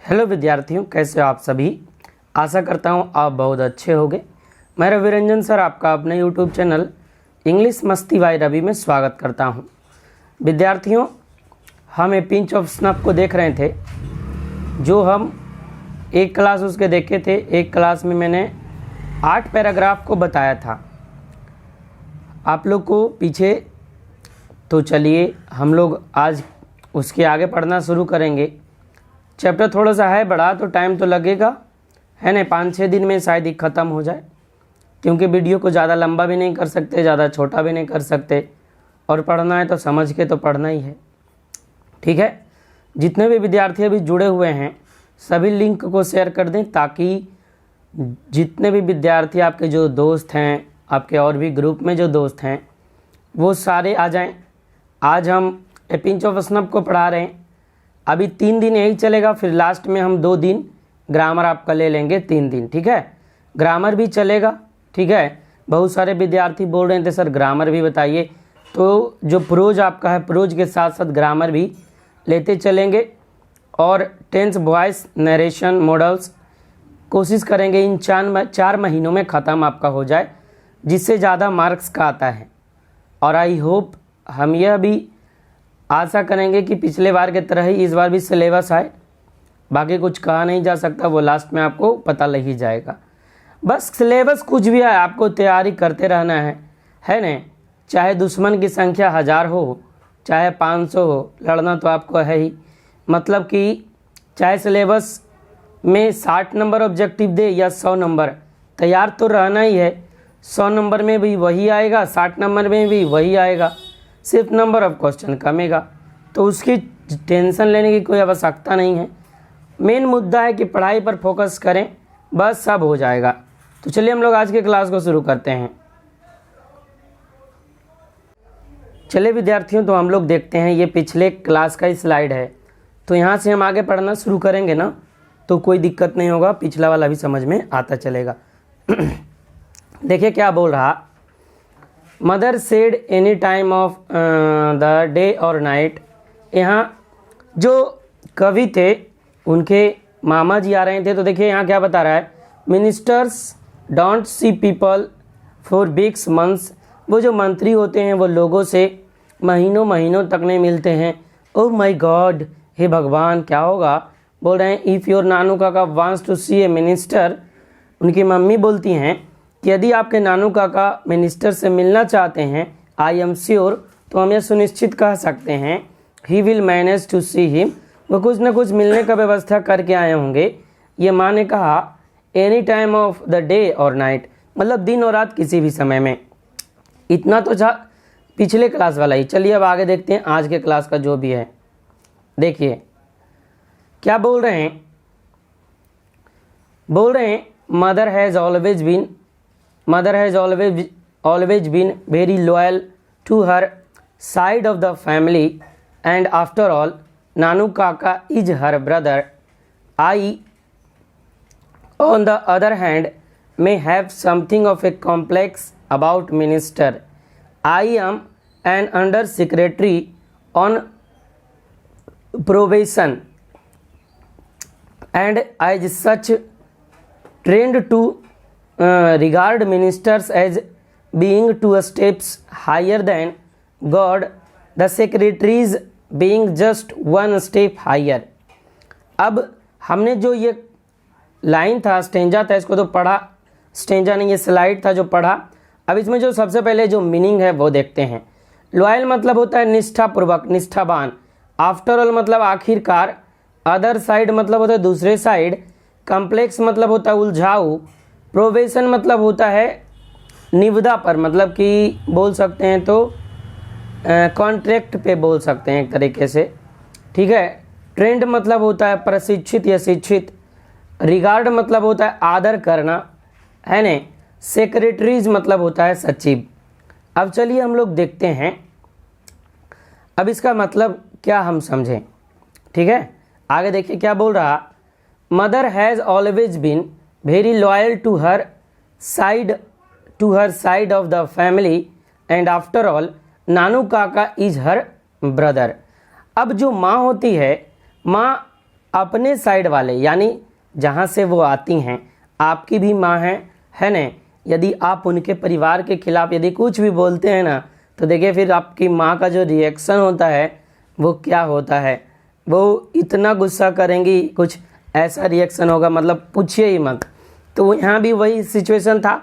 Hello विद्यार्थियों, कैसे हो आप सभी। आशा करता हूँ आप बहुत अच्छे होंगे। मैं रवि रंजन सर आपका अपने यूट्यूब चैनल इंग्लिश मस्ती बाय रवि में स्वागत करता हूँ। विद्यार्थियों, हम ए पिंच ऑफ स्नफ को देख रहे थे, जो हम एक क्लास उसके देखे थे। एक क्लास में मैंने 8 पैराग्राफ को बताया था आप लोग को पीछे। तो चलिए हम लोग आज उसके आगे पढ़ना शुरू करेंगे। चैप्टर थोड़ा सा है बड़ा, तो टाइम तो लगेगा, है ना। 5-6 दिन में शायद ही ख़त्म हो जाए, क्योंकि वीडियो को ज़्यादा लंबा भी नहीं कर सकते, ज़्यादा छोटा भी नहीं कर सकते, और पढ़ना है तो समझ के तो पढ़ना ही है, ठीक है। जितने भी विद्यार्थी अभी जुड़े हुए हैं सभी लिंक को शेयर कर दें, ताकि जितने भी विद्यार्थी आपके जो दोस्त हैं, आपके और भी ग्रुप में जो दोस्त हैं, वो सारे आ जाएं। आज हम ए पिंच ऑफ स्नफ को पढ़ा रहे हैं। अभी 3 दिन यही चलेगा, फिर लास्ट में हम 2 दिन ग्रामर आपका ले लेंगे, 3 दिन, ठीक है। ग्रामर भी चलेगा, ठीक है। बहुत सारे विद्यार्थी बोल रहे थे सर ग्रामर भी बताइए, तो जो प्रोज आपका है, प्रोज के साथ साथ ग्रामर भी लेते चलेंगे। और टेंस वॉइस नरेशन मॉडल्स कोशिश करेंगे इन 4 महीनों में ख़त्म आपका हो जाए, जिससे ज़्यादा मार्क्स का आता है। और आई होप हम यह भी आशा करेंगे कि पिछले बार के तरह ही इस बार भी सिलेबस आए। बाकी कुछ कहा नहीं जा सकता, वो लास्ट में आपको पता लग ही जाएगा। बस सिलेबस कुछ भी है, आपको तैयारी करते रहना है ना। चाहे दुश्मन की संख्या 1000 हो, चाहे 500 हो, लड़ना तो आपको है ही। मतलब कि चाहे सिलेबस में 60 नंबर ऑब्जेक्टिव दे या 100 नंबर, तैयार तो रहना ही है। 100 नंबर में भी वही आएगा, 60 नंबर में भी वही आएगा, सिर्फ नंबर ऑफ क्वेश्चन कमेगा। तो उसकी टेंशन लेने की कोई आवश्यकता नहीं है। मेन मुद्दा है कि पढ़ाई पर फोकस करें, बस सब हो जाएगा। तो चलिए हम लोग आज के क्लास को शुरू करते हैं। चलिए विद्यार्थियों, तो हम लोग देखते हैं, ये पिछले क्लास का ही स्लाइड है, तो यहाँ से हम आगे पढ़ना शुरू करेंगे ना, तो कोई दिक्कत नहीं होगा, पिछला वाला भी समझ में आता चलेगा। देखिए क्या बोल रहा। Mother said any time of the day और नाइट। यहाँ जो कवि थे उनके मामा जी आ रहे थे, तो देखिए यहाँ क्या बता रहा है। Ministers don't see people for weeks months. वो जो मंत्री होते हैं वो लोगों से महीनों महीनों तक नहीं मिलते हैं। ओह माय गॉड, हे भगवान, क्या होगा। बोल रहे हैं इफ़ योर नानू काका wants to see a minister. उनकी मम्मी बोलती हैं कि यदि आपके नानू काका मिनिस्टर से मिलना चाहते हैं, आई एम श्योर, तो हम यह सुनिश्चित कह सकते हैं, he will manage to see him. वो कुछ न कुछ मिलने का व्यवस्था करके आए होंगे। ये माँ ने कहा any time of the day और नाइट, मतलब दिन और रात किसी भी समय में। इतना तो था पिछले क्लास वाला ही। चलिए अब आगे देखते हैं आज के क्लास का जो भी है। देखिए क्या बोल रहे हैं। Mother has always been very loyal to her side of the family, and after all Nanu Kaka is her brother. I on the other hand may have something of a complex about minister. I am an under secretary on probation, and as such trained to regard ministers as being 2 steps higher than God, the secretaries being just 1 step higher. अब हमने जो ये line था, stanza था, इसको तो पढ़ा। Stanza नहीं, ये स्लाइड था जो पढ़ा। अब इसमें जो सबसे पहले जो मीनिंग है वो देखते हैं। लॉयल मतलब होता है निष्ठापूर्वक, निष्ठावान। आफ्टर ऑल मतलब आखिरकार। अदर साइड मतलब होता है दूसरे साइड। कम्प्लेक्स मतलब होता है उलझाऊ। प्रोबेशन मतलब होता है निविदा पर, मतलब कि बोल सकते हैं तो कॉन्ट्रैक्ट पे बोल सकते हैं एक तरीके से, ठीक है। ट्रेंड मतलब होता है प्रशिक्षित या शिक्षित। रिगार्ड मतलब होता है आदर करना, है न। सेक्रेटरीज मतलब होता है सचिव। अब चलिए हम लोग देखते हैं, अब इसका मतलब क्या हम समझें, ठीक है। आगे देखिए क्या बोल रहा। Mother has always been very loyal to her side of the family, and after all Nanu Kaka is her brother. अब जो माँ होती है, माँ अपने साइड वाले यानी जहाँ से वो आती हैं, आपकी भी माँ है ना, यदि आप उनके परिवार के खिलाफ यदि कुछ भी बोलते हैं ना, तो देखिए फिर आपकी माँ का जो रिएक्शन होता है वो क्या होता है, वो इतना गुस्सा करेंगी, कुछ ऐसा रिएक्शन होगा, मतलब पूछिए ही मत। तो यहाँ भी वही सिचुएशन था।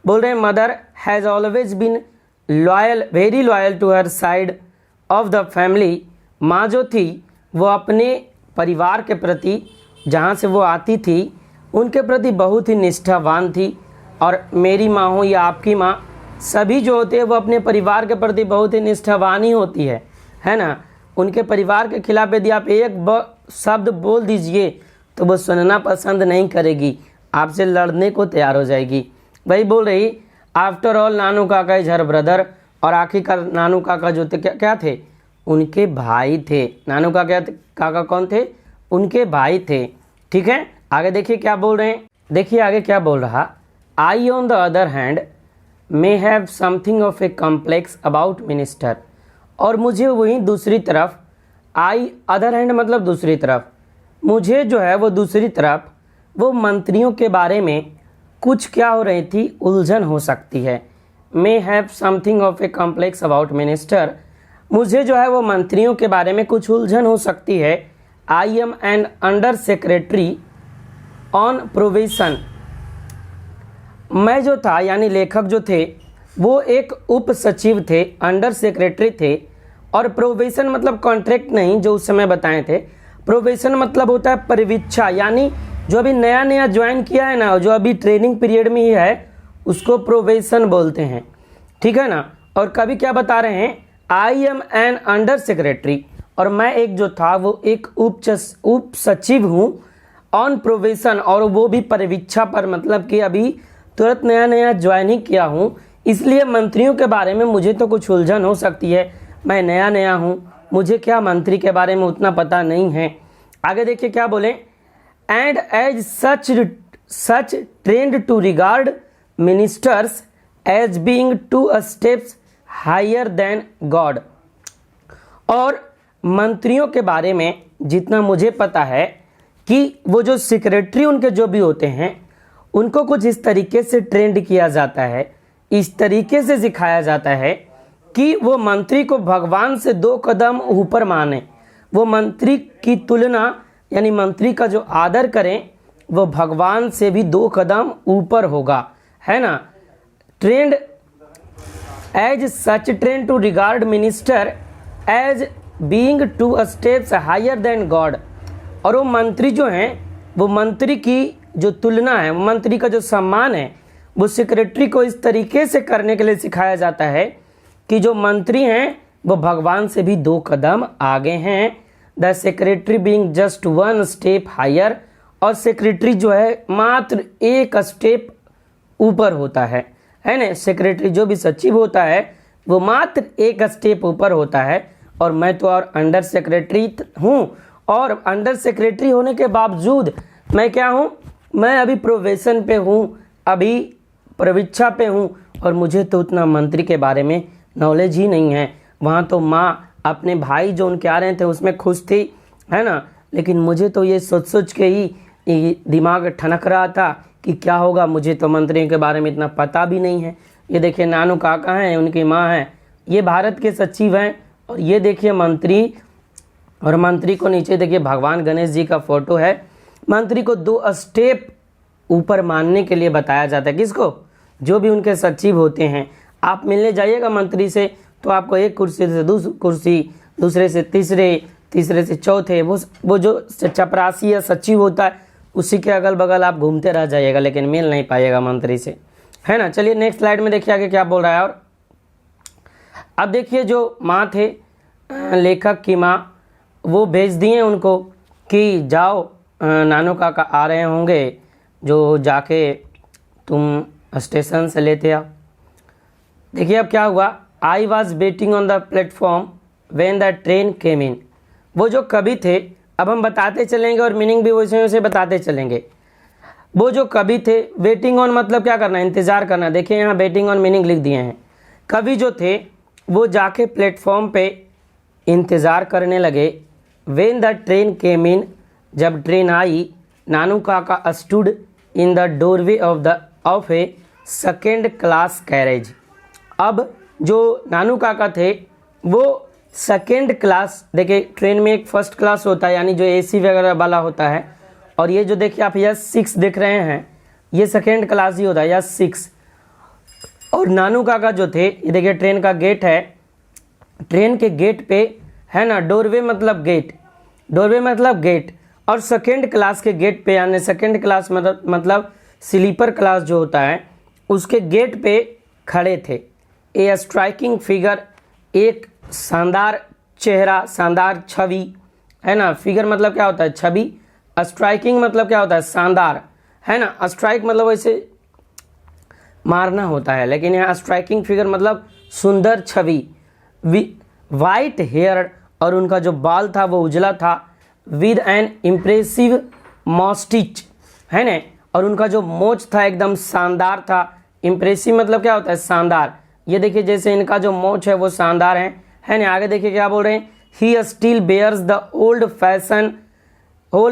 बोल रहे हैं mother has always been loyal, very loyal to her side of the family. माँ जो थी वो अपने परिवार के प्रति, जहाँ से वो आती थी, उनके प्रति बहुत ही निष्ठावान थी। और मेरी माँ हो या आपकी माँ, सभी जो होते हैं वो अपने परिवार के प्रति बहुत ही निष्ठावान ही होती है ना। उनके परिवार के खिलाफ यदि आप एक शब्द बोल दीजिए तो वो सुनना पसंद नहीं करेगी, आपसे लड़ने को तैयार हो जाएगी। वही बोल रही after all Nanu Kaka is her brother, और आखिरकार नानू काका जो थे क्या थे, उनके भाई थे। नानू काका कौन थे, उनके भाई थे। ठीक है, आगे देखिए क्या बोल रहे हैं, देखिए आगे क्या बोल रहा, I on the other hand may have something of a complex about minister. और मुझे वहीं दूसरी तरफ, आई अदर हैंड मतलब दूसरी तरफ, मुझे जो है वो दूसरी तरफ वो मंत्रियों के बारे में कुछ क्या हो रही थी, उलझन हो सकती है। मे have something of a complex about minister, मुझे जो है वो मंत्रियों के बारे में कुछ उलझन हो सकती है। I am an under secretary on provision, मैं जो था यानी लेखक जो थे वो एक उप सचिव थे, अंडर सेक्रेटरी थे। और प्रोविजन मतलब कॉन्ट्रैक्ट नहीं, जो उस समय बताए थे। प्रोविजन मतलब होता है परिवीक्षा, यानी जो अभी नया नया ज्वाइन किया है ना, जो अभी ट्रेनिंग पीरियड में ही है, उसको प्रोविजन बोलते हैं। ठीक है ना। और कभी क्या बता रहे हैं, I am an under secretary, और मैं एक जो था वो एक उप सचिव हूँ, ऑन प्रोविजन, और वो भी परिवीक्षा पर, मतलब कि अभी तुरंत नया नया ज्वाइन ही किया हूँ, इसलिए मंत्रियों के बारे में मुझे तो कुछ उलझन हो सकती है। मैं नया नया हूँ, मुझे क्या मंत्री के बारे में उतना पता नहीं है। आगे देखिए क्या बोले, and as such trend to regard ministers as being 2 steps higher than God. और मंत्रियों के बारे में जितना मुझे पता है कि वो जो सेक्रेटरी उनके जो भी होते हैं, उनको कुछ इस तरीके से ट्रेंड किया जाता है, इस तरीके से सिखाया जाता है कि वो मंत्री को भगवान से 2 कदम ऊपर माने। वो मंत्री की तुलना यानी मंत्री का जो आदर करें वो भगवान से भी 2 कदम ऊपर होगा, है ना। Trend as such trend to regard minister as being 2 steps higher than God. और वो मंत्री जो हैं, वो मंत्री की जो तुलना है, वो मंत्री का जो सम्मान है, वो सेक्रेटरी को इस तरीके से करने के लिए सिखाया जाता है कि जो मंत्री हैं वो भगवान से भी 2 कदम आगे हैं। The secretary being just 1 step higher, और सेक्रेटरी जो है मात्र 1 स्टेप ऊपर होता है ना। सेक्रेटरी जो भी सचिव होता है वो मात्र 1 स्टेप ऊपर होता है, और मैं तो और अंडर सेक्रेटरी हूँ, और अंडर सेक्रेटरी होने के बावजूद मैं क्या हूँ, मैं अभी प्रोवेशन पे हूँ, अभी प्रवीक्षा पे हूँ, और मुझे तो उतना मंत्री के बारे में नॉलेज ही नहीं है। वहाँ तो माँ अपने भाई जो उनके आ रहे थे उसमें खुश थी, है ना, लेकिन मुझे तो ये सोच के ही दिमाग ठनक रहा था कि क्या होगा, मुझे तो मंत्रियों के बारे में इतना पता भी नहीं है। ये देखिए नानू काका हैं, उनकी माँ हैं, ये भारत के सचिव हैं, और ये देखिए मंत्री, और मंत्री को नीचे देखिए भगवान गणेश जी का फोटो है। मंत्री को 2 स्टेप ऊपर मानने के लिए बताया जाता है, किसको, जो भी उनके सचिव होते हैं। आप मिलने जाइएगा मंत्री से तो आपको एक कुर्सी से दूसरी कुर्सी, दूसरे से तीसरे से चौथे, वो जो चपरासी या सचिव होता है उसी के अगल बगल आप घूमते रह जाइएगा, लेकिन मिल नहीं पाइएगा मंत्री से, है ना। चलिए नेक्स्ट स्लाइड में देखिए आगे क्या बोल रहा है। और अब देखिए जो माँ थे, लेखक की माँ, वो भेज दिए उनको कि जाओ नानू काका आ रहे होंगे, जो जाके तुम स्टेशन से लेते आओ। देखिए अब क्या हुआ, I was waiting on the platform when the train came in. वो जो कवि थे, अब हम बताते चलेंगे और मीनिंग भी वैसे वैसे बताते चलेंगे। वो जो कवि थे, वेटिंग ऑन मतलब क्या करना, इंतज़ार करना। देखिए यहाँ वेटिंग ऑन मीनिंग लिख दिए हैं। कवि जो थे वो जाके प्लेटफॉर्म पे इंतज़ार करने लगे। व्हेन द ट्रेन केम इन, जब ट्रेन आई, नानू काका stood in the doorway of A second class carriage. अब जो नानू काका थे वो सेकेंड क्लास, देखिए ट्रेन में एक फर्स्ट क्लास होता है यानी जो एसी वगैरह वाला होता है, और ये जो देखिए आप यह 6 देख रहे हैं ये सेकेंड क्लास ही होता है या 6। और नानू काका जो थे, ये देखिए ट्रेन का गेट है, ट्रेन के गेट पे है ना, डोरवे मतलब गेट, डोरवे मतलब गेट, और सेकेंड क्लास के गेट पे यानी सेकेंड क्लास मतलब स्लीपर क्लास जो होता है उसके गेट पे खड़े थे। ए स्ट्राइकिंग फिगर, एक शानदार चेहरा, शानदार छवि, है ना। फिगर मतलब क्या होता है? छवि। स्ट्राइकिंग मतलब क्या होता है? शानदार, है ना। स्ट्राइक मतलब वैसे मारना होता है, लेकिन यहाँ स्ट्राइकिंग फिगर मतलब सुंदर छवि। वाइट हेयर, और उनका जो बाल था वो उजला था। विद एन इम्प्रेसिव मॉस्टिच, है ना, और उनका जो मोच था एकदम शानदार था। इम्प्रेसिव मतलब क्या होता है? शानदार। ये देखिए जैसे इनका जो मोच है वो शानदार है ना। आगे देखिए क्या बोल रहे हैं, he still bears the old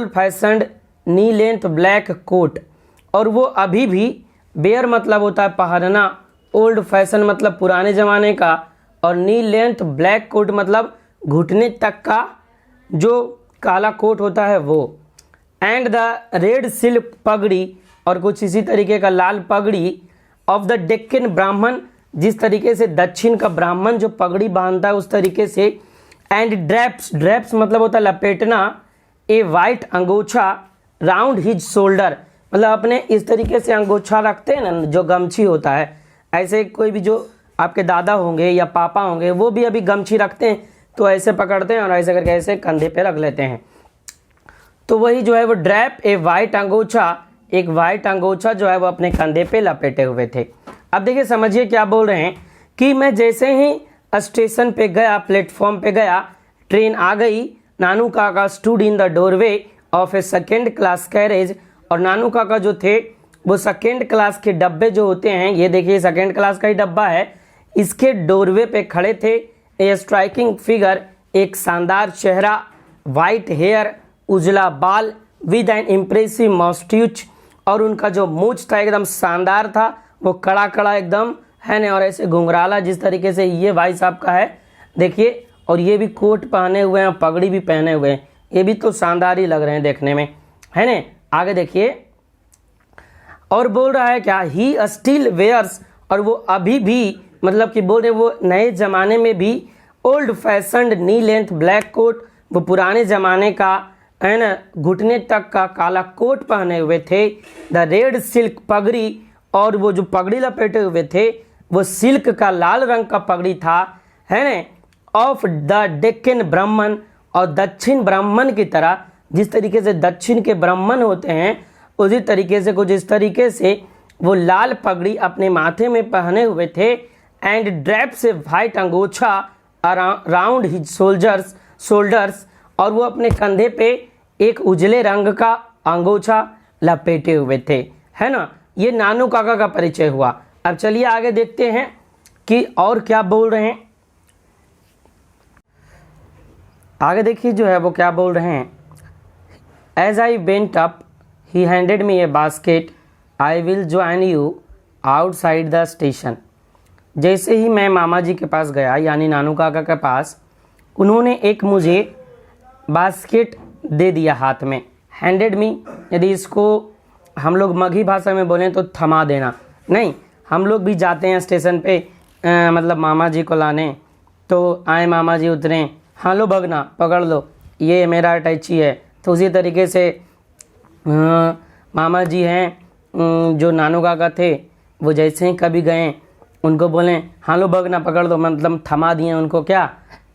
fashioned knee length black coat, और वो अभी भी, बेयर मतलब होता है पहनना, ओल्ड फैशन मतलब पुराने ज़माने का, और नी लेंथ ब्लैक कोट मतलब घुटने तक का जो काला कोट होता है वो। एंड द रेड सिल्क पगड़ी, और कुछ इसी तरीके का लाल पगड़ी, ऑफ द डेक्कन ब्राह्मण, जिस तरीके से दक्षिण का ब्राह्मण जो पगड़ी बांधता है उस तरीके से। एंड ड्रैप्स मतलब होता है लपेटना। ए वाइट अंगोछा राउंड हिज शोल्डर, मतलब अपने इस तरीके से अंगोछा रखते हैं ना, जो गमछी होता है, ऐसे कोई भी जो आपके दादा होंगे या पापा होंगे वो भी अभी गमछी रखते हैं, तो ऐसे पकड़ते हैं और ऐसे करके ऐसे कंधे पे रख लेते हैं। तो वही जो है वो ड्रैप ए वाइट अंगोछा, एक वाइट अंगोछा जो है वो अपने कंधे पे लपेटे हुए थे। अब देखिए समझिए क्या बोल रहे हैं कि मैं जैसे ही स्टेशन पे गया, प्लेटफॉर्म पे गया, ट्रेन आ गई, नानू काका stood in the doorway of A second class carriage, और नानू काका जो थे वो सेकेंड क्लास के डब्बे जो होते हैं, ये देखिए सेकेंड क्लास का ही डब्बा है, इसके डोरवे पे खड़े थे। ए स्ट्राइकिंग फिगर, एक शानदार चेहरा, वाइट हेयर, उजला बाल, विद एन इम्प्रेसिव मॉस्ट्यूच, और उनका जो मूछ था एकदम शानदार था, वो कड़ा कड़ा एकदम, है ना, और ऐसे घुंघराला जिस तरीके से ये भाई साहब का है देखिए, और ये भी कोट पहने हुए हैं, पगड़ी भी पहने हुए हैं, ये भी तो शानदार ही लग रहे हैं देखने में, है ना। आगे देखिए और बोल रहा है क्या, ही स्टिल वेयर्स, और वो अभी भी मतलब कि बोल रहे वो नए ज़माने में भी old fashioned knee length black coat, वो पुराने ज़माने का, है ना, घुटने तक का काला कोट पहने हुए थे। द रेड सिल्क पगड़ी, और वो जो पगड़ी लपेटे हुए थे वो सिल्क का लाल रंग का पगड़ी था, है ना। ऑफ द डेक्कन ब्राह्मण, और दक्षिण ब्राह्मण की तरह, जिस तरीके से दक्षिण के ब्राह्मण होते हैं उसी तरीके से कुछ इस तरीके से वो लाल पगड़ी अपने माथे में पहने हुए थे। एंड ड्रैप से वाइट अंगोछा राउंड हिज शोल्डर्स, और वो अपने कंधे पे एक उजले रंग का अंगोछा लपेटे हुए थे, है ना। ये नानू काका का परिचय हुआ। अब चलिए आगे देखते हैं कि और क्या बोल रहे हैं। आगे देखिए जो है वो क्या बोल रहे हैं, as I went up he handed me a basket, I will join you outside the station. जैसे ही मैं मामा जी के पास गया यानी नानू काका के पास, उन्होंने एक मुझे बास्केट दे दिया हाथ में। हैंडेड मी, यदि इसको हम लोग मगही भाषा में बोलें तो थमा देना, नहीं, हम लोग भी जाते हैं स्टेशन पे मतलब मामा जी को लाने, तो आए मामा जी उतरे, हाँ लो भगना पकड़ लो, ये मेरा अटैची है। तो उसी तरीके से मामा जी हैं जो नानू काका थे, वो जैसे ही कभी गए उनको बोलें हाँ लो भगना पकड़ लो, मतलब थमा दिए उनको क्या,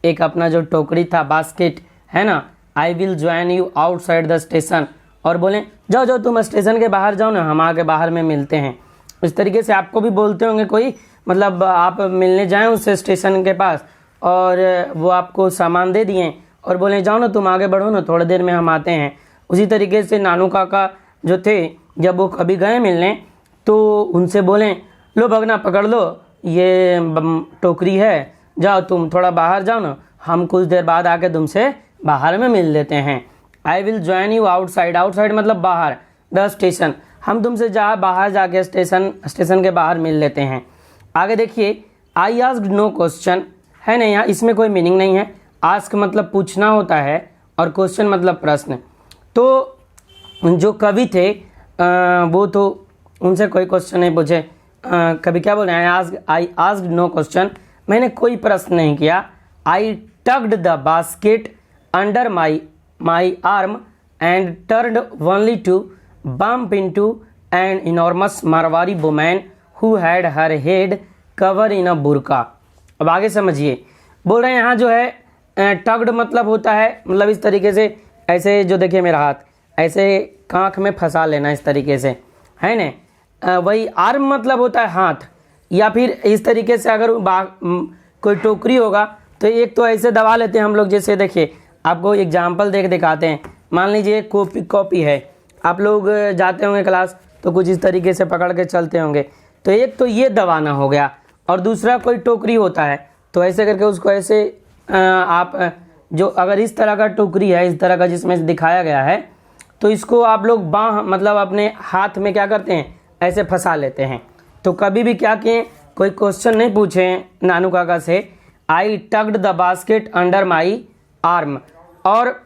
एक अपना जो टोकरी था बास्केट, है ना। आई will join you outside the station, और बोलें जाओ जाओ तुम स्टेशन के बाहर जाओ ना, हम आके बाहर में मिलते हैं। इस तरीके से आपको भी बोलते होंगे कोई, मतलब आप मिलने जाएं उससे स्टेशन के पास और वो आपको सामान दे दिए और बोले जाओ ना तुम आगे बढ़ो ना, थोड़ी देर में हम आते हैं। उसी तरीके से नानू काका जो थे जब वो कभी गए मिलने तो उनसे बोलें लो भगना पकड़ लो, ये टोकरी है, जाओ तुम थोड़ा बाहर जाओ ना, हम कुछ देर बाद आके तुमसे बाहर में मिल लेते हैं। आई will join you outside, outside मतलब बाहर, द स्टेशन, हम तुमसे बाहर जाके स्टेशन के बाहर मिल लेते हैं। आगे देखिए, आई आस्क्ड नो क्वेश्चन, है ना, यहाँ इसमें कोई मीनिंग नहीं है। आस्क मतलब पूछना होता है और क्वेश्चन मतलब प्रश्न। तो जो कवि थे वो तो उनसे कोई क्वेश्चन नहीं पूछे। कभी क्या बोल रहे हैं, आई आस्क्ड नो क्वेश्चन, मैंने कोई प्रश्न नहीं किया। I tugged the basket under my arm and turned only to bump into an enormous Marwari woman who had her head cover in a burqa. अब आगे समझिए, बोल रहे हैं यहाँ जो है टग्ड मतलब होता है, मतलब इस तरीके से, ऐसे जो देखिए मेरा हाथ ऐसे कांख में फंसा लेना इस तरीके से, है ना। वही आर्म मतलब होता है हाथ, या फिर इस तरीके से अगर कोई टोकरी होगा तो एक तो ऐसे दबा लेते हैं हम लोग। जैसे देखिए आपको एग्जाम्पल दिखाते हैं। मान लीजिए कॉपी है, आप लोग जाते होंगे क्लास तो कुछ इस तरीके से पकड़ के चलते होंगे, तो एक तो ये दबाना हो गया, और दूसरा कोई टोकरी होता है तो ऐसे करके उसको ऐसे आप जो अगर इस तरह का टोकरी है, इस तरह का जिसमें दिखाया गया है, तो इसको आप लोग बाँह मतलब अपने हाथ में क्या करते हैं, ऐसे फंसा लेते हैं। तो कभी भी क्या किए, कोई क्वेश्चन नहीं पूछे नानू काका से। I tugged the basket under my arm, और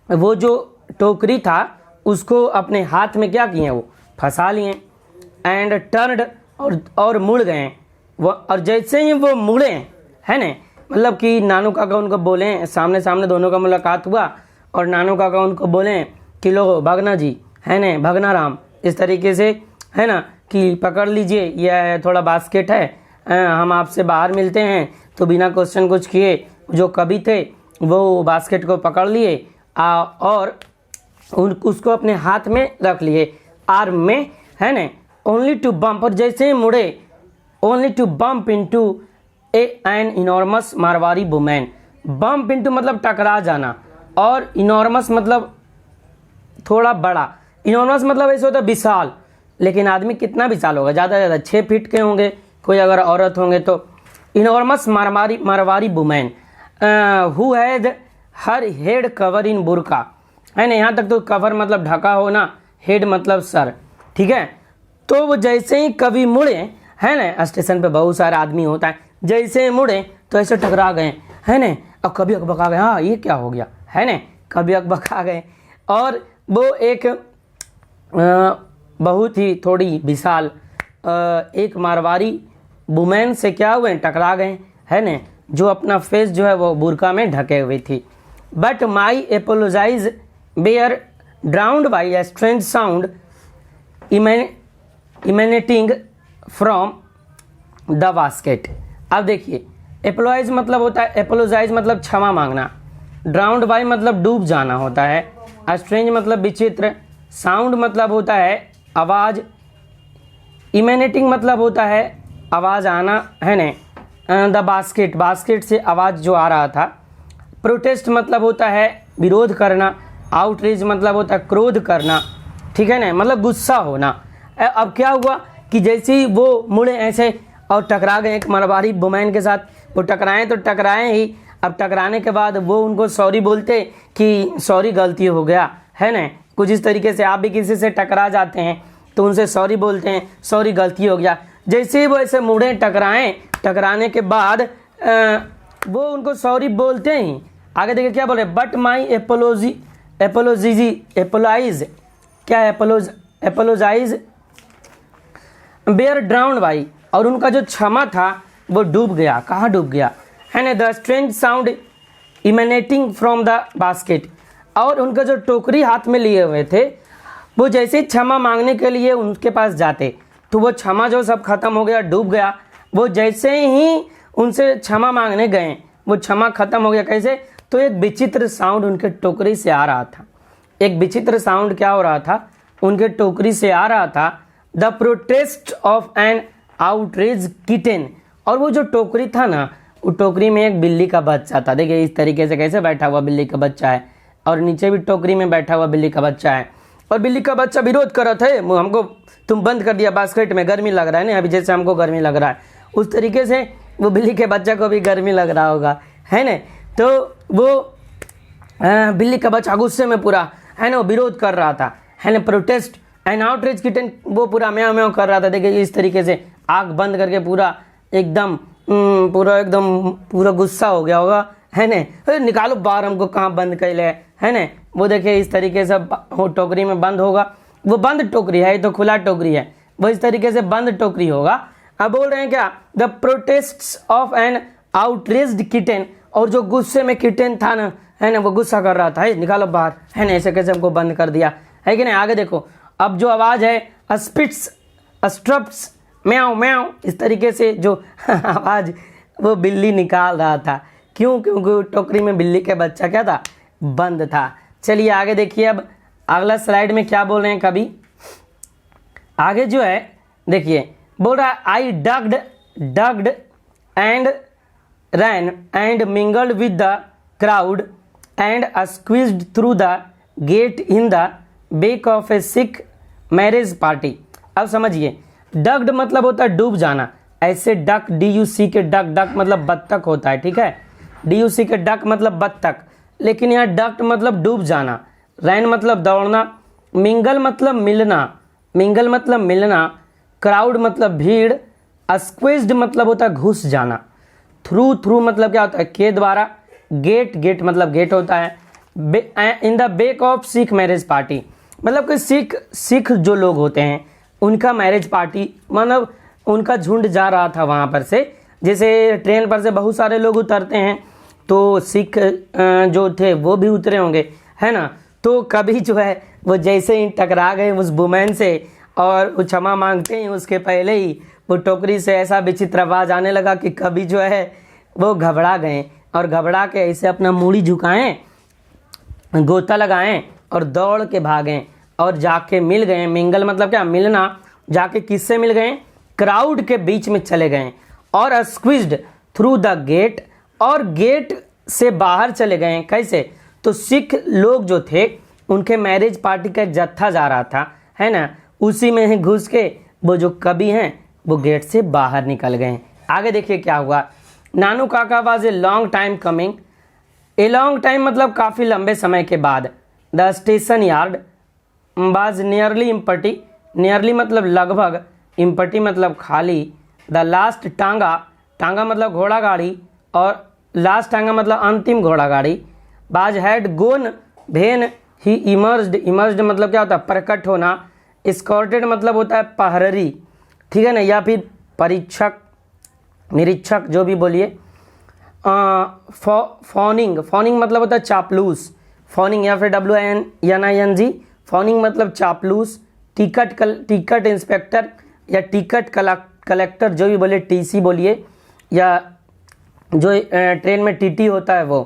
वो जो टोकरी था उसको अपने हाथ में क्या किए, वो फंसा लिए। एंड टर्न्ड, और मुड़ गए वो, और जैसे ही वो मुड़े, है ना, मतलब कि नानू काका उनको बोले, सामने सामने दोनों का मुलाकात हुआ और नानू काका उनको बोले कि लो भगना जी, है ना, भगना राम, इस तरीके से, है ना, कि पकड़ लीजिए, यह थोड़ा बास्केट है, हम आपसे बाहर मिलते हैं। तो बिना क्वेश्चन कुछ किए जो कवि थे वो बास्केट को पकड़ लिए और उसको अपने हाथ में रख लिए, आर्म में, है ना। ओनली टू बम्प, और जैसे ही मुड़े, only to bump into an enormous Marwari woman. Bump into मतलब टकरा जाना, और इनॉर्मस मतलब थोड़ा बड़ा, इनॉर्मस मतलब ऐसे होता है विशाल, लेकिन आदमी कितना विशाल होगा, ज़्यादा से ज़्यादा 6 फीट के होंगे, कोई अगर औरत होंगे तो। Enormous Marwari woman who had her head cover in burqa, है ना, यहाँ तक तो कवर मतलब ढका होना, हेड मतलब सर, ठीक है। तो वो जैसे ही कवि मुड़े, है ना, स्टेशन पे बहुत सारे आदमी होता है, जैसे ही मुड़े तो ऐसे टकरा गए, है ना, अब कभी अकबका गए, हाँ ये क्या हो गया, है ना, कभी अकबका गए, और वो एक बहुत ही थोड़ी विशाल एक मारवाड़ी वुमेन से क्या हुए, टकरा गए, है ना, जो अपना फेस जो है वो बुरका में ढके हुई थी। But my apologise bare drowned by a strange sound emanating from the basket. अब देखिए, एपोलोजाइज मतलब होता है, एपोलोजाइज मतलब क्षमा मांगना, ड्राउंड बाई मतलब डूब जाना होता है, स्ट्रेंज मतलब विचित्र, साउंड मतलब होता है आवाज़, इमेनेटिंग मतलब होता है आवाज़ आना, है ना, द बास्केट, बास्केट से आवाज़ जो आ रहा था। प्रोटेस्ट मतलब होता है विरोध करना, आउटरीच मतलब होता है क्रोध करना, ठीक है ना, मतलब गुस्सा होना। अब क्या हुआ कि जैसे ही वो मुड़े ऐसे और टकरा गए एक मारवाड़ी वुमेन के साथ, वो टकराएं तो टकराएं ही, अब टकराने के बाद वो उनको सॉरी बोलते कि सॉरी गलती हो गया, है ना, कुछ इस तरीके से आप भी किसी से टकरा जाते हैं तो उनसे सॉरी बोलते हैं, सॉरी गलती हो गया। जैसे ही वो ऐसे मुड़े टकराएं, टकराने के बाद वो उनको सॉरी बोलते ही आगे देखिए क्या बोले, बट माई एपोलोजाइज क्या एपोलोजाइज बेयर ड्राउंड बाई, और उनका जो क्षमा था वो डूब गया, कहाँ डूब गया, है ना, the strange sound emanating from the basket, और उनका जो टोकरी हाथ में लिए हुए थे वो जैसे ही क्षमा मांगने के लिए उनके पास जाते तो वो क्षमा जो सब खत्म हो गया, डूब गया। वो जैसे ही उनसे क्षमा मांगने गए वो क्षमा खत्म हो गया, कैसे, तो एक विचित्र साउंड उनके टोकरी से आ रहा था। एक विचित्र साउंड क्या हो रहा था, उनके टोकरी से आ रहा था, the protest of an outrage kitten, और वो जो टोकरी था ना, वो टोकरी में एक बिल्ली का बच्चा था। देखिए इस तरीके से कैसे बैठा हुआ बिल्ली का बच्चा है, और नीचे भी टोकरी में बैठा हुआ बिल्ली का बच्चा है, और बिल्ली का बच्चा विरोध कर रहा था, हमको तुम बंद कर दिया बास्केट में, गर्मी लग रहा है ना, अभी जैसे हमको गर्मी लग रहा है उस तरीके से वो बिल्ली के बच्चा को भी गर्मी लग रहा होगा, है ना। तो वो बिल्ली का बच्चा गुस्से में पूरा है ना विरोध कर रहा था, है ना, प्रोटेस्ट एंड आउटरीच किटन, वो पूरा म्याऊ म्याऊ कर रहा था। देखिए इस तरीके से आँख बंद करके पूरा एकदम पूरा गुस्सा हो गया होगा, है ना, निकालो बाहर, हमको कहाँ बंद कर ले, है ना। वो देखिए इस तरीके से वो टोकरी में बंद होगा, वो बंद टोकरी है, ये तो खुला टोकरी है, वो इस तरीके से बंद टोकरी होगा। अब बोल रहे हैं क्या, the protests of an outraged kitten, और जो गुस्से में किटन था ना, है ना, वो गुस्सा कर रहा था, निकालो बाहर, है ना, ऐसे कैसे हमको बंद कर दिया, है कि नहीं। आगे देखो, अब जो आवाज़ है स्पिट्स स्ट्रप्स म्याऊ म्याऊ, इस तरीके से जो आवाज़ वो बिल्ली निकाल रहा था, क्यों, क्योंकि टोकरी में बिल्ली का बच्चा क्या था, बंद था। चलिए आगे देखिए, अब अगला स्लाइड में क्या बोल रहे हैं कभी आगे जो है, देखिए बोल रहा है I dodged and ran and mingled with the crowd and squeezed through the gate in the back of a sick marriage party. अब समझिए, डग्ड मतलब होता है डूब जाना, ऐसे डक DUC के डक मतलब बत्तख होता है, ठीक है, DUC के डक मतलब बत्तख, लेकिन यहाँ डक्ट मतलब डूब जाना, रैन मतलब दौड़ना, मिंगल मतलब मिलना, क्राउड मतलब भीड़, स्क्वीज्ड मतलब होता है घुस जाना, थ्रू मतलब क्या होता है, के द्वारा, गेट मतलब गेट होता है, in the back of Sikh marriage party मतलब कि सिख जो लोग होते हैं उनका मैरिज पार्टी, मतलब उनका झुंड जा रहा था वहाँ पर से। जैसे ट्रेन पर से बहुत सारे लोग उतरते हैं, तो सिख जो थे वो भी उतरे होंगे, है ना। तो कभी जो है वो जैसे ही टकरा गए उस वुमेन से और वो क्षमा मांगते ही उसके पहले ही वो टोकरी से ऐसा विचित्र आवाज आने लगा कि कभी जो है वो घबरा गए, और घबरा के ऐसे अपना मूड़ी झुकाएं, गोता लगाएं और दौड़ के भागें और जाके मिल गए। मिंगल मतलब क्या, मिलना, जाके किससे मिल गए, क्राउड के बीच में चले गए, और स्क्वीज्ड थ्रू द गेट, और गेट से बाहर चले गए। कैसे, तो सिख लोग जो थे उनके मैरिज पार्टी का जत्था जा रहा था, है ना, उसी में ही घुस के वो जो कवि हैं वो गेट से बाहर निकल गए। आगे देखिए क्या हुआ, नानू काका was a long time coming, a long time मतलब काफ़ी लंबे समय के बाद, the station yard was nearly empty, nearly मतलब लगभग, इम्पटी मतलब खाली, द लास्ट टांगा मतलब घोड़ा गाड़ी, और लास्ट टांगा मतलब अंतिम घोड़ा गाड़ी, बाज हैड गोन भेन ही इमर्ज्ड मतलब क्या होता है, प्रकट होना, स्कॉर्टेड मतलब होता है पहररी, ठीक है ना, या फिर परीक्षक, निरीक्षक, जो भी बोलिए। फॉनिंग मतलब होता है चापलूस, फॉनिंग या फिर WINNING, फॉनिंग मतलब चापलूस, टिकट इंस्पेक्टर या टिकट कलेक्टर, जो भी बोले, TC बोलिए, या जो ट्रेन में TT होता है वो।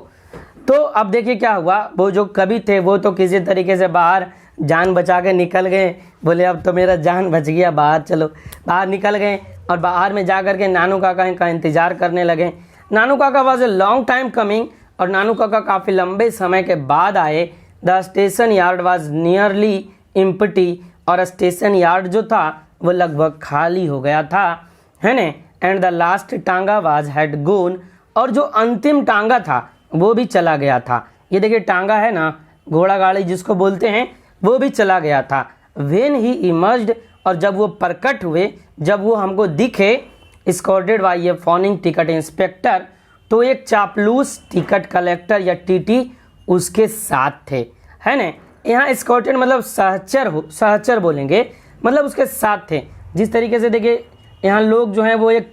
तो अब देखिए क्या हुआ, वो जो कवि थे वो तो किसी तरीके से बाहर जान बचा के निकल गए, बोले अब तो मेरा जान बच गया, बाहर चलो, बाहर निकल गए, और बाहर में जा कर के नानू काका का इंतज़ार करने लगे। नानू काका was a long time coming, और नानू काका काफ़ी लंबे समय के बाद आए। The station yard was nearly empty, और स्टेशन यार्ड जो था वो लगभग खाली हो गया था, है ना। एंड द लास्ट टांगा वाज हैड गोन, और जो अंतिम टांगा था वो भी चला गया था। ये देखिए टांगा है ना, घोड़ा गाड़ी जिसको बोलते हैं, वो भी चला गया था। व्हेन ही इमर्ज्ड, और जब वो प्रकट हुए, जब वो हमको दिखे, स्कॉर्टेड बाय ए फॉनिंग टिकट इंस्पेक्टर, तो एक चापलूस टिकट कलेक्टर या TT उसके साथ थे, है ना। यहाँ स्कॉर्टेड मतलब सहचर बोलेंगे, मतलब उसके साथ थे। जिस तरीके से देखिए यहाँ लोग जो हैं वो एक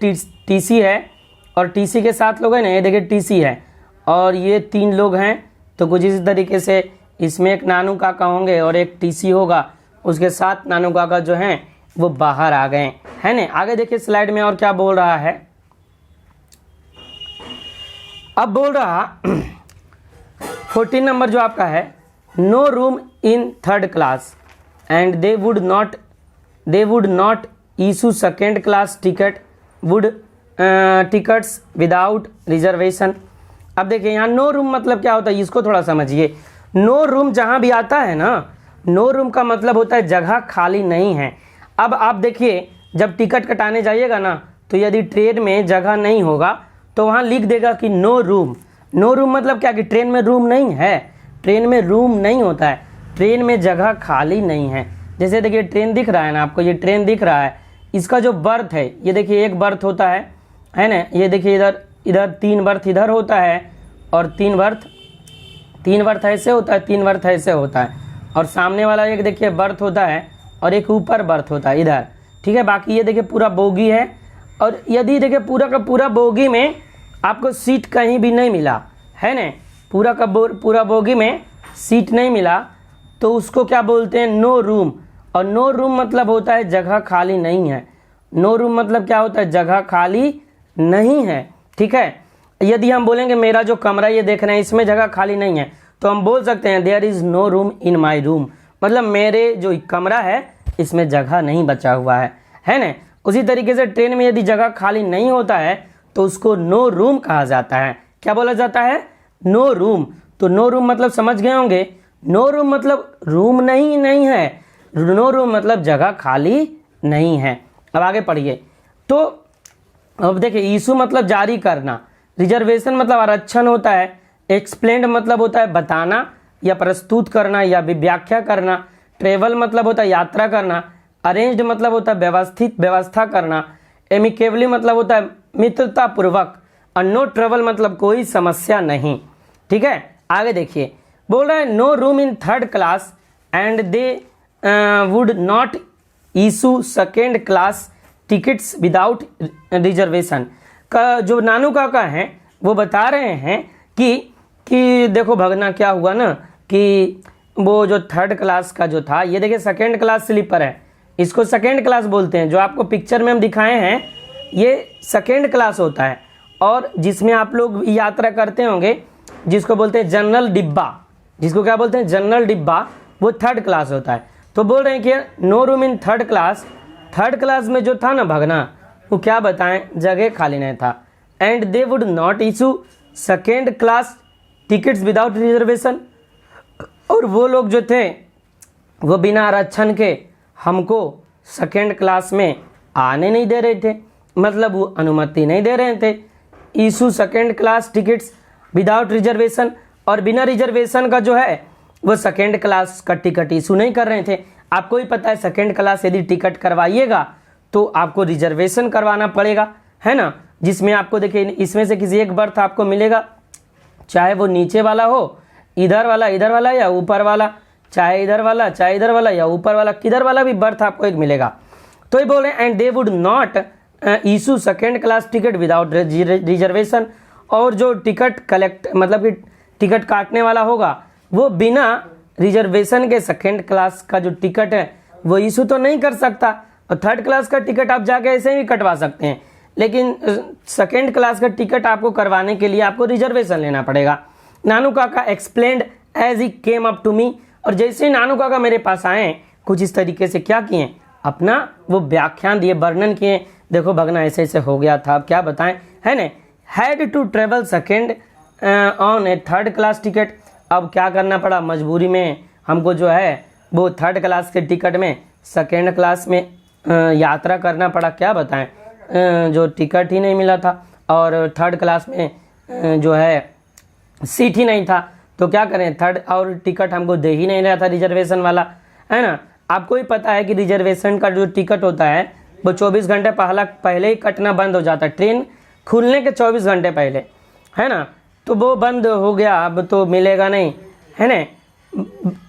TC है, और TC के साथ लोग हैं ना, ये देखिए TC है और ये 3 लोग हैं, तो कुछ इसी तरीके से इसमें एक नानू काका होंगे और एक TC होगा, उसके साथ नानू काका जो हैं वो बाहर आ गए, है ना। आगे देखिए स्लाइड में और क्या बोल रहा है, अब बोल रहा 14 नंबर जो आपका है, no room in 3rd class and they would not issue 2nd class tickets without reservation. अब देखिए यहाँ नो रूम मतलब क्या होता है, इसको थोड़ा समझिए। नो रूम जहाँ भी आता है ना, नो रूम का मतलब होता है जगह खाली नहीं है। अब आप देखिए जब टिकट कटाने जाइएगा ना, तो यदि ट्रेन में जगह नहीं होगा तो वहाँ लिख देगा कि नो रूम। नो रूम मतलब क्या, कि ट्रेन में रूम नहीं है, ट्रेन में रूम नहीं होता है, ट्रेन में जगह खाली नहीं है। जैसे देखिए ट्रेन दिख रहा है ना आपको, ये ट्रेन दिख रहा है, इसका जो बर्थ है ये देखिए एक बर्थ होता है ना, ये देखिए इधर 3 बर्थ इधर होता है और 3 बर्थ ऐसे होता है, 3 बर्थ ऐसे होता है, और सामने वाला एक देखिए बर्थ होता है और एक ऊपर बर्थ होता है इधर, ठीक है। बाकी ये देखिए पूरा बोगी है, और यदि देखिए पूरा का पूरा बोगी में आपको सीट कहीं भी नहीं मिला है ना, पूरा का पूरा बोगी में सीट नहीं मिला, तो उसको क्या बोलते हैं, नो रूम। और नो रूम मतलब होता है जगह खाली नहीं है। नो रूम मतलब क्या होता है, जगह खाली नहीं है, ठीक है। यदि हम बोलेंगे मेरा जो कमरा ये देख रहे हैं इसमें जगह खाली नहीं है, तो हम बोल सकते हैं there is no room in my room, मतलब मेरे जो कमरा है इसमें जगह नहीं बचा हुआ है ना। उसी तरीके से ट्रेन में यदि जगह खाली नहीं होता है तो उसको नो रूम कहा जाता है। क्या बोला जाता है, नो रूम। तो नो रूम मतलब समझ गए होंगे, नो रूम मतलब रूम नहीं है, नो रूम मतलब जगह खाली नहीं है। अब आगे पढ़िए। तो अब देखिए इशू मतलब जारी करना, रिजर्वेशन मतलब आरक्षण होता है, एक्सप्लेन्ड मतलब होता है बताना या प्रस्तुत करना या व्याख्या करना, ट्रेवल मतलब होता है यात्रा करना, अरेंज्ड मतलब होता है व्यवस्थित व्यवस्था करना, एमिकेबली मतलब होता है मित्रता पूर्वक, और नो ट्रबल मतलब कोई समस्या नहीं, ठीक है। आगे देखिए बोल रहा है no room in 3rd class and they would not issue 2nd class tickets without reservation. का जो नानू काका हैं वो बता रहे हैं कि देखो भगना क्या हुआ ना, कि वो जो 3rd क्लास का जो था, ये देखिए 2nd क्लास स्लीपर है, इसको 2nd क्लास बोलते हैं। जो आपको पिक्चर में हम दिखाए हैं ये 2nd क्लास होता है, और जिसमें आप लोग यात्रा करते होंगे जिसको बोलते हैं जनरल डिब्बा, जिसको क्या बोलते हैं जनरल डिब्बा, वो 3rd क्लास होता है। तो बोल रहे हैं कि no room in 3rd class, 3rd class में जो था ना भगना, वो क्या बताएं जगह खाली नहीं था। And they would not issue 2nd class tickets without reservation, और वो लोग जो थे वो बिना आरक्षण के हमको 2nd क्लास में आने नहीं दे रहे थे, मतलब वो अनुमति नहीं दे रहे थे। Issue 2nd class tickets without reservation, और बिना रिजर्वेशन का जो है वो 2nd क्लास का टिकट इशू नहीं कर रहे थे। आपको ही पता है 2nd क्लास यदि टिकट करवाइएगा तो आपको रिजर्वेशन करवाना पड़ेगा, है ना, जिसमें आपको देखिए इसमें से किसी एक बर्थ आपको मिलेगा, चाहे वो नीचे वाला हो, इधर वाला या ऊपर वाला, चाहे इधर वाला या ऊपर वाला, किधर वाला भी बर्थ आपको एक मिलेगा। तो ये बोले and they would not issue 2nd class ticket without reservation, और जो टिकट कलेक्ट मतलब कि टिकट काटने वाला होगा वो बिना रिजर्वेशन के 2nd क्लास का जो टिकट है वो इशू तो नहीं कर सकता। और 3rd क्लास का टिकट आप जाके ऐसे ही कटवा सकते हैं, लेकिन 2nd क्लास का टिकट आपको करवाने के लिए आपको रिजर्वेशन लेना पड़ेगा। नानू काका explained as he came up to me, और जैसे ही नानू काका मेरे पास आए कुछ इस तरीके से क्या किए, अपना वो व्याख्यान दिए, वर्णन किए, देखो भगना ऐसे ऐसे हो गया था, अब क्या बताएं, है ना। Had to travel 2nd on a 3rd class ticket, अब क्या करना पड़ा, मजबूरी में हमको जो है वो 3rd क्लास के टिकट में 2nd क्लास में यात्रा करना पड़ा। क्या बताएं, जो टिकट ही नहीं मिला था और 3rd क्लास में जो है सीट ही नहीं था, तो क्या करें, 3rd और टिकट हमको दे ही नहीं रहा था रिजर्वेशन वाला, है ना। आपको ही पता है कि रिजर्वेशन का जो टिकट होता है वो 24 घंटे पहले ही कटना बंद हो जाता है, ट्रेन खुलने के 24 घंटे पहले, है ना। तो वो बंद हो गया, अब तो मिलेगा नहीं, है ना।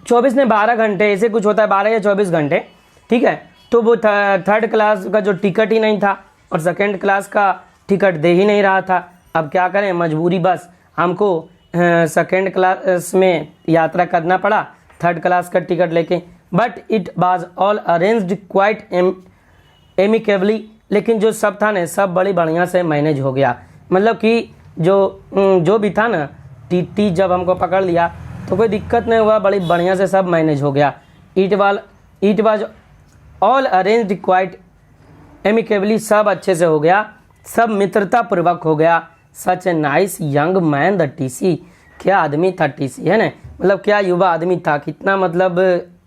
24 ने 12 घंटे ऐसे कुछ होता है, 12 या 24 घंटे, ठीक है। तो वो 3rd क्लास का जो टिकट ही नहीं था और 2nd क्लास का टिकट दे ही नहीं रहा था। अब क्या करें, मजबूरी बस हमको 2nd क्लास में यात्रा करना पड़ा 3rd क्लास का टिकट लेके। But it was all arranged quite amicably, लेकिन जो सब था ना सब बड़ी बढ़िया से मैनेज हो गया, मतलब कि जो भी था ना, टीटी जब हमको पकड़ लिया तो कोई दिक्कत नहीं हुआ, बड़ी बढ़िया से सब मैनेज हो गया। It was all arranged quite amicably, सब अच्छे से हो गया, सब मित्रता पूर्वक हो गया। Such a nice young man the TC, क्या आदमी था टीसी, है ना, मतलब क्या युवा आदमी था, कितना मतलब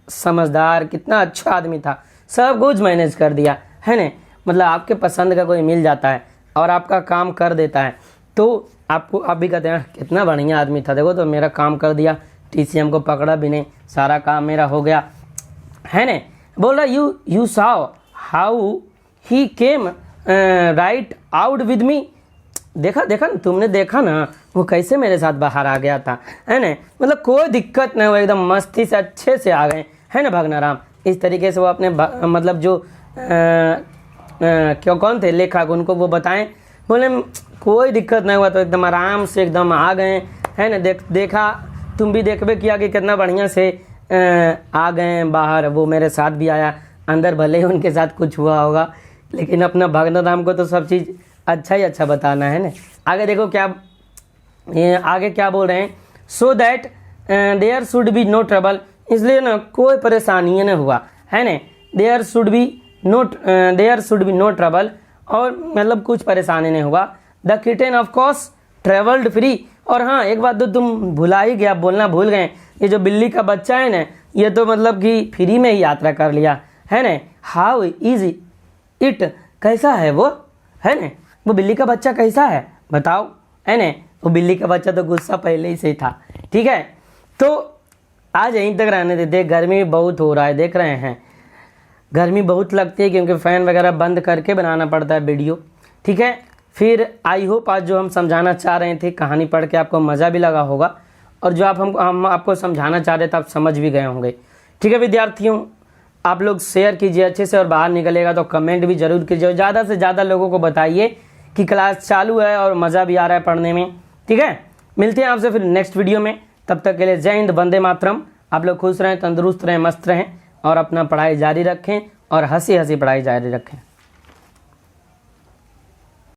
समझदार, कितना अच्छा आदमी था, सब कुछ मैनेज कर दिया, है ना। मतलब आपके पसंद का कोई मिल जाता है और आपका काम कर देता है तो आपको आप भी कहते हैं कितना बढ़िया आदमी था, देखो तो मेरा काम कर दिया, टीसी हमको पकड़ा भी नहीं, सारा काम मेरा हो गया है ना। बोल रहा you Sao how he came right out with me. देखा ना, तुमने देखा ना वो कैसे मेरे साथ बाहर आ गया था, है ना। मतलब कोई दिक्कत नहीं हुआ, एकदम मस्ती से अच्छे से आ गए, है ना भगनाराम। इस तरीके से वो अपने मतलब जो क्यों कौन थे लेखक, उनको वो बताएं, बोले कोई दिक्कत नहीं हुआ, तो एकदम आराम से एकदम आ गए, है ना। देखा, तुम भी देखबे किया कि कितना बढ़िया से आ गए बाहर। वो मेरे साथ भी आया अंदर, भले ही उनके साथ कुछ हुआ होगा, लेकिन अपना भगनाराम को तो सब चीज़ अच्छा ही अच्छा बताना है ना। आगे देखो क्या आगे क्या बोल रहे हैं, so that there should be no trouble, इसलिए ना कोई परेशानी न हुआ, है ना। There should be no trouble, और मतलब कुछ परेशानी नहीं हुआ। The kitten of course travelled free, और हाँ एक बात तो तुम भुला ही गया, बोलना भूल गए, ये जो बिल्ली का बच्चा है ना, ये तो मतलब कि फ्री में ही यात्रा कर लिया, है ना। हाउ इज इट, कैसा है वो, है ना। वो बिल्ली का बच्चा कैसा है बताओ, है ना। वो बिल्ली का बच्चा तो गुस्सा पहले ही से था, ठीक है। तो आज यहीं तक रहने देते, गर्मी बहुत हो रहा है, देख रहे हैं गर्मी बहुत लगती है, क्योंकि फ़ैन वगैरह बंद करके बनाना पड़ता है वीडियो, ठीक है। फिर आई होप आज जो हम समझाना चाह रहे थे, कहानी पढ़ के आपको मज़ा भी लगा होगा, और जो हम आपको समझाना चाह रहे थे आप समझ भी गए होंगे, ठीक है विद्यार्थियों। आप लोग शेयर कीजिए अच्छे से, और बाहर निकलेगा तो कमेंट भी ज़रूर कीजिए, ज़्यादा से ज़्यादा लोगों को बताइए कि क्लास चालू है और मज़ा भी आ रहा है पढ़ने में, ठीक है। मिलते हैं आपसे फिर नेक्स्ट वीडियो में, तब तक के लिए जय हिंद, वंदे मातरम। आप लोग खुश रहें, तंदुरुस्त रहें, मस्त रहें, और अपना पढ़ाई जारी रखें, और हंसी हंसी पढ़ाई जारी रखें।